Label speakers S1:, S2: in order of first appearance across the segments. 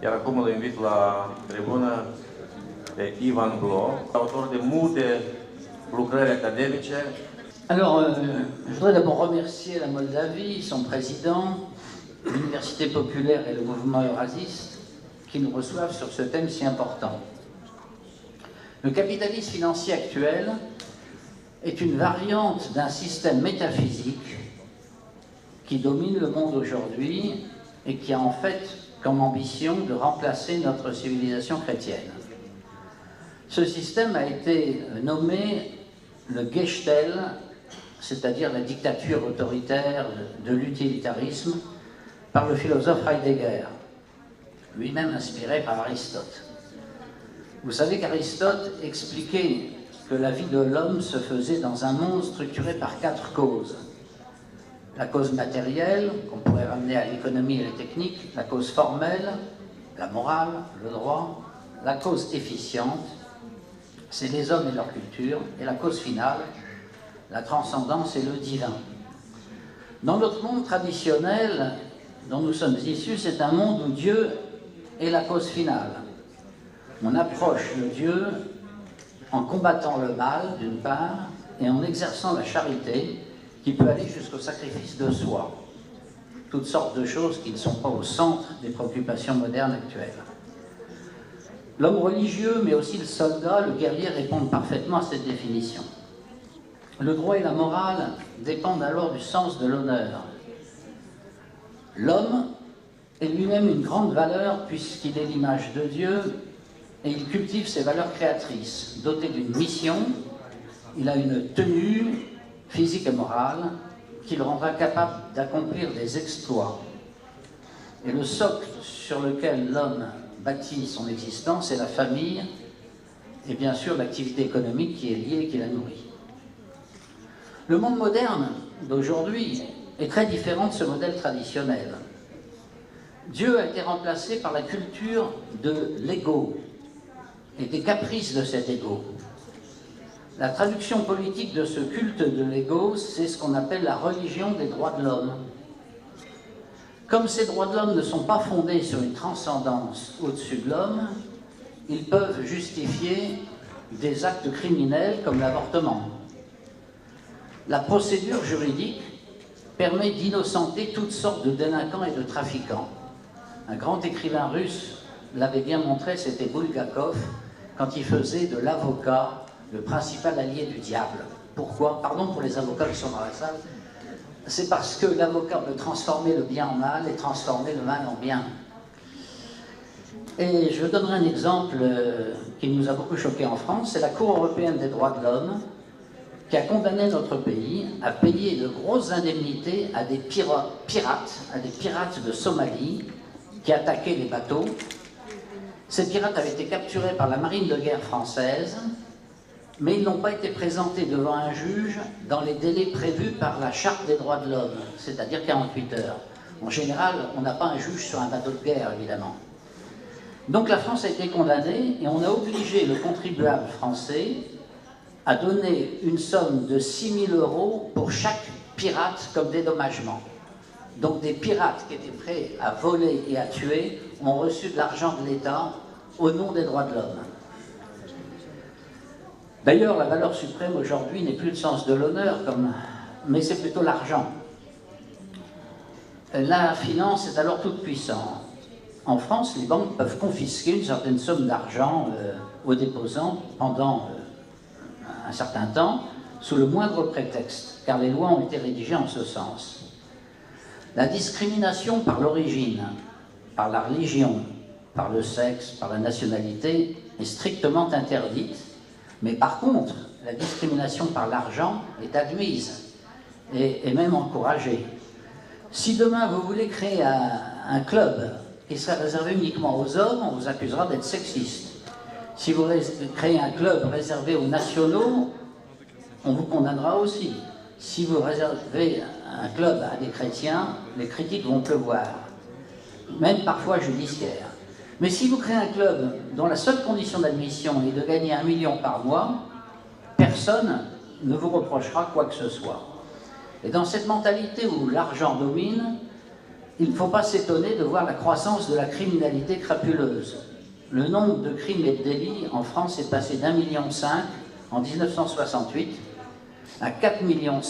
S1: Iar acum îl invit la tribună pe Ivan Blo, autor de multe lucrări academice.
S2: Alors, je voudrais d'abord remercier la Moldavie, son président, l'Université populaire et le mouvement eurasiste qui nous reçoivent sur ce thème si important. Le capitalisme financier actuel est une variante d'un système métaphysique qui domine le monde aujourd'hui et qui a en fait comme ambition de remplacer notre civilisation chrétienne. Ce système a été nommé le Gestell, c'est-à-dire la dictature autoritaire de l'utilitarisme, par le philosophe Heidegger, lui-même inspiré par Aristote. Vous savez qu'Aristote expliquait que la vie de l'homme se faisait dans un monde structuré par 4 causes. La cause matérielle, qu'on pourrait ramener à l'économie et la technique, la cause formelle, la morale, le droit, la cause efficiente, c'est les hommes et leur culture, et la cause finale, la transcendance et le divin. Dans notre monde traditionnel dont nous sommes issus, c'est un monde où Dieu est la cause finale. On approche le Dieu en combattant le mal, d'une part, et en exerçant la charité, qui peut aller jusqu'au sacrifice de soi. Toutes sortes de choses qui ne sont pas au centre des préoccupations modernes actuelles. L'homme religieux, mais aussi le soldat, le guerrier répondent parfaitement à cette définition. Le droit et la morale dépendent alors du sens de l'honneur. L'homme est lui-même une grande valeur puisqu'il est l'image de Dieu et il cultive ses valeurs créatrices. Doté d'une mission, il a une tenue physique et morale qui le rendra capable d'accomplir des exploits. Et le socle sur lequel l'homme bâtit son existence est la famille et bien sûr l'activité économique qui est liée et qui la nourrit. Le monde moderne d'aujourd'hui est très différent de ce modèle traditionnel. Dieu a été remplacé par la culture de l'ego et des caprices de cet ego. La traduction politique de ce culte de l'ego, c'est ce qu'on appelle la religion des droits de l'homme. Comme ces droits de l'homme ne sont pas fondés sur une transcendance au-dessus de l'homme, ils peuvent justifier des actes criminels comme l'avortement. La procédure juridique permet d'innocenter toutes sortes de délinquants et de trafiquants. Un grand écrivain russe l'avait bien montré, c'était Bulgakov, quand il faisait de l'avocat le principal allié du diable. Pourquoi? Pardon pour les avocats qui sont dans la salle. C'est parce que l'avocat peut transformer le bien en mal et transformer le mal en bien. Et je donnerai un exemple qui nous a beaucoup choqué en France, c'est la Cour européenne des droits de l'homme qui a condamné notre pays à payer de grosses indemnités à des pirates de Somalie qui attaquaient les bateaux. Ces pirates avaient été capturés par la marine de guerre française, mais ils n'ont pas été présentés devant un juge dans les délais prévus par la Charte des droits de l'homme, c'est-à-dire 48 heures. En général, on n'a pas un juge sur un bateau de guerre, évidemment. Donc la France a été condamnée et on a obligé le contribuable français à donner une somme de 6 000 € pour chaque pirate comme dédommagement. Donc des pirates qui étaient prêts à voler et à tuer ont reçu de l'argent de l'État au nom des droits de l'homme. D'ailleurs, la valeur suprême aujourd'hui n'est plus le sens de l'honneur, mais c'est plutôt l'argent. La finance est alors toute puissante. En France, les banques peuvent confisquer une certaine somme d'argent aux déposants pendant un certain temps, sous le moindre prétexte, car les lois ont été rédigées en ce sens. La discrimination par l'origine, par la religion, par le sexe, par la nationalité est strictement interdite, mais par contre, la discrimination par l'argent est admise et même encouragée. Si demain vous voulez créer un club qui serait réservé uniquement aux hommes, on vous accusera d'être sexiste. Si vous créez un club réservé aux nationaux, on vous condamnera aussi. Si vous réservez un club à des chrétiens, les critiques vont pleuvoir, même parfois judiciaires. Mais si vous créez un club dont la seule condition d'admission est de gagner 1 million par mois, personne ne vous reprochera quoi que ce soit. Et dans cette mentalité où l'argent domine, il ne faut pas s'étonner de voir la croissance de la criminalité crapuleuse. Le nombre de crimes et de délits en France est passé d'1,5 million en 1968 à 4,5 millions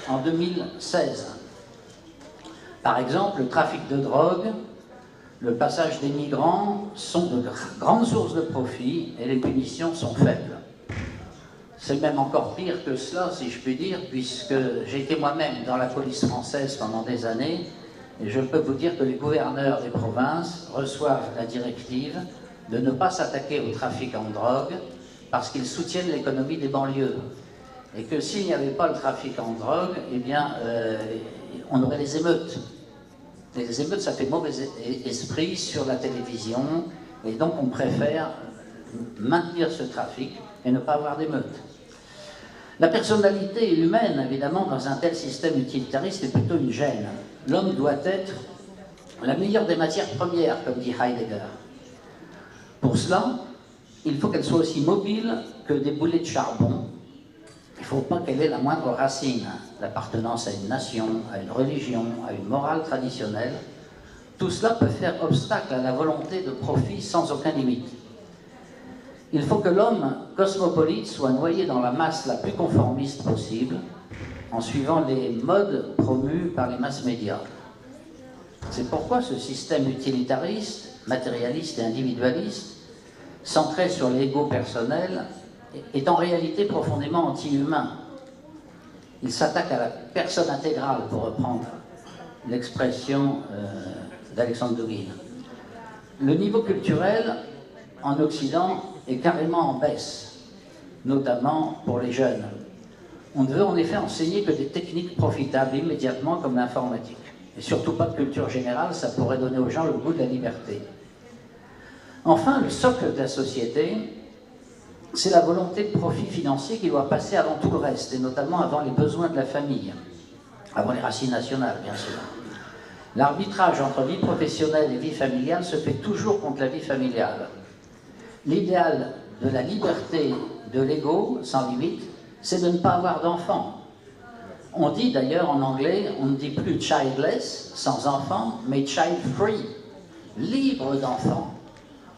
S2: en 2016. Par exemple, le trafic de drogue, le passage des migrants sont de grandes sources de profit et les punitions sont faibles. C'est même encore pire que cela, si je puis dire, puisque j'ai été moi-même dans la police française pendant des années et je peux vous dire que les gouverneurs des provinces reçoivent la directive de ne pas s'attaquer aux trafiquants de drogue parce qu'ils soutiennent l'économie des banlieues. Et que s'il n'y avait pas le trafic en drogue, eh bien, on aurait les émeutes. Et les émeutes, ça fait mauvais esprit sur la télévision, et donc on préfère maintenir ce trafic et ne pas avoir d'émeutes. La personnalité humaine, évidemment, dans un tel système utilitariste, est plutôt une gêne. L'homme doit être la meilleure des matières premières, comme dit Heidegger. Pour cela, il faut qu'elle soit aussi mobile que des boulets de charbon. Il ne faut pas qu'elle ait la moindre racine, l'appartenance à une nation, à une religion, à une morale traditionnelle. Tout cela peut faire obstacle à la volonté de profit sans aucune limite. Il faut que l'homme cosmopolite soit noyé dans la masse la plus conformiste possible, en suivant les modes promus par les masses médias. C'est pourquoi ce système utilitariste, matérialiste et individualiste, centré sur l'ego personnel, est en réalité profondément anti-humain. Il s'attaque à la personne intégrale, pour reprendre l'expression d'Alexandre Dugin. Le niveau culturel en Occident est carrément en baisse, notamment pour les jeunes. On ne veut en effet enseigner que des techniques profitables immédiatement comme l'informatique. Et surtout pas de culture générale, ça pourrait donner aux gens le goût de la liberté. Enfin, le socle de la société, c'est la volonté de profit financier qui doit passer avant tout le reste, et notamment avant les besoins de la famille, avant les racines nationales, bien sûr. L'arbitrage entre vie professionnelle et vie familiale se fait toujours contre la vie familiale. L'idéal de la liberté de l'ego, sans limite, c'est de ne pas avoir d'enfants. On dit d'ailleurs en anglais, on ne dit plus childless, sans enfant, mais child-free, libre d'enfants.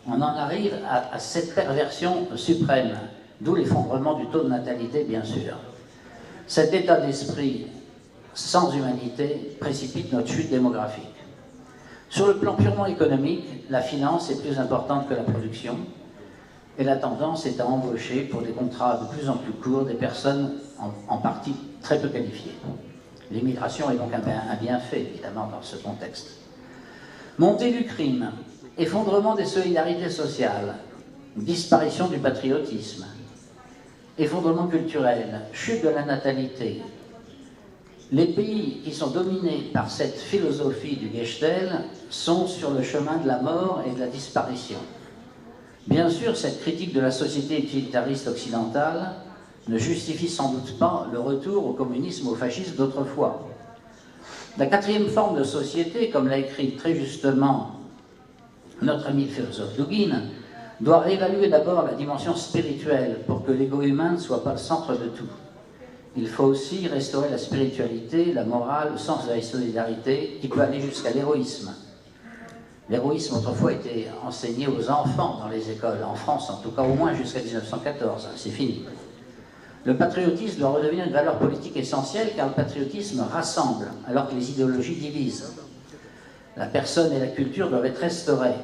S2: On en arrive à cette perversion suprême, d'où l'effondrement du taux de natalité, bien sûr. Cet état d'esprit sans humanité précipite notre chute démographique. Sur le plan purement économique, la finance est plus importante que la production, et la tendance est à embaucher pour des contrats de plus en plus courts des personnes en partie très peu qualifiées. L'immigration est donc un bienfait, évidemment, dans ce contexte. Montée du crime, effondrement des solidarités sociales, disparition du patriotisme, effondrement culturel, chute de la natalité. Les pays qui sont dominés par cette philosophie du Gestell sont sur le chemin de la mort et de la disparition. Bien sûr, cette critique de la société utilitariste occidentale ne justifie sans doute pas le retour au communisme ou au fascisme d'autrefois. La quatrième forme de société, comme l'a écrit très justement notre ami le philosophe Dugin, doit réévaluer d'abord la dimension spirituelle pour que l'ego humain ne soit pas le centre de tout. Il faut aussi restaurer la spiritualité, la morale, le sens de la solidarité, qui peut aller jusqu'à l'héroïsme. L'héroïsme autrefois était enseigné aux enfants dans les écoles, en France en tout cas au moins jusqu'à 1914, c'est fini. Le patriotisme doit redevenir une valeur politique essentielle car le patriotisme rassemble alors que les idéologies divisent. La personne et la culture doivent être restaurées,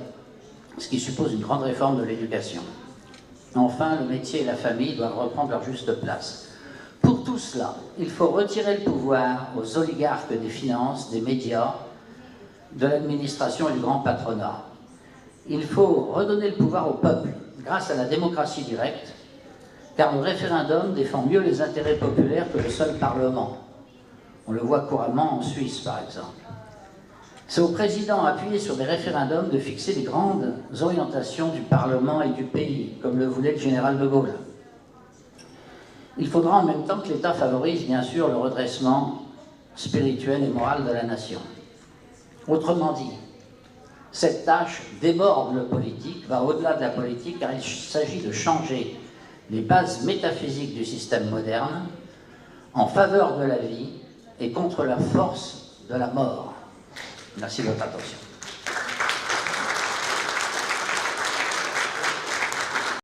S2: ce qui suppose une grande réforme de l'éducation. Enfin, le métier et la famille doivent reprendre leur juste place. Pour tout cela, il faut retirer le pouvoir aux oligarques des finances, des médias, de l'administration et du grand patronat. Il faut redonner le pouvoir au peuple grâce à la démocratie directe, car le référendum défend mieux les intérêts populaires que le seul Parlement. On le voit couramment en Suisse, par exemple. C'est au président appuyé sur des référendums de fixer les grandes orientations du Parlement et du pays, comme le voulait le général de Gaulle. Il faudra en même temps que l'État favorise, bien sûr, le redressement spirituel et moral de la nation. Autrement dit, cette tâche déborde le politique, va au-delà de la politique, car il s'agit de changer les bases métaphysiques du système moderne en faveur de la vie et contre la force de la mort. Merci de votre attention.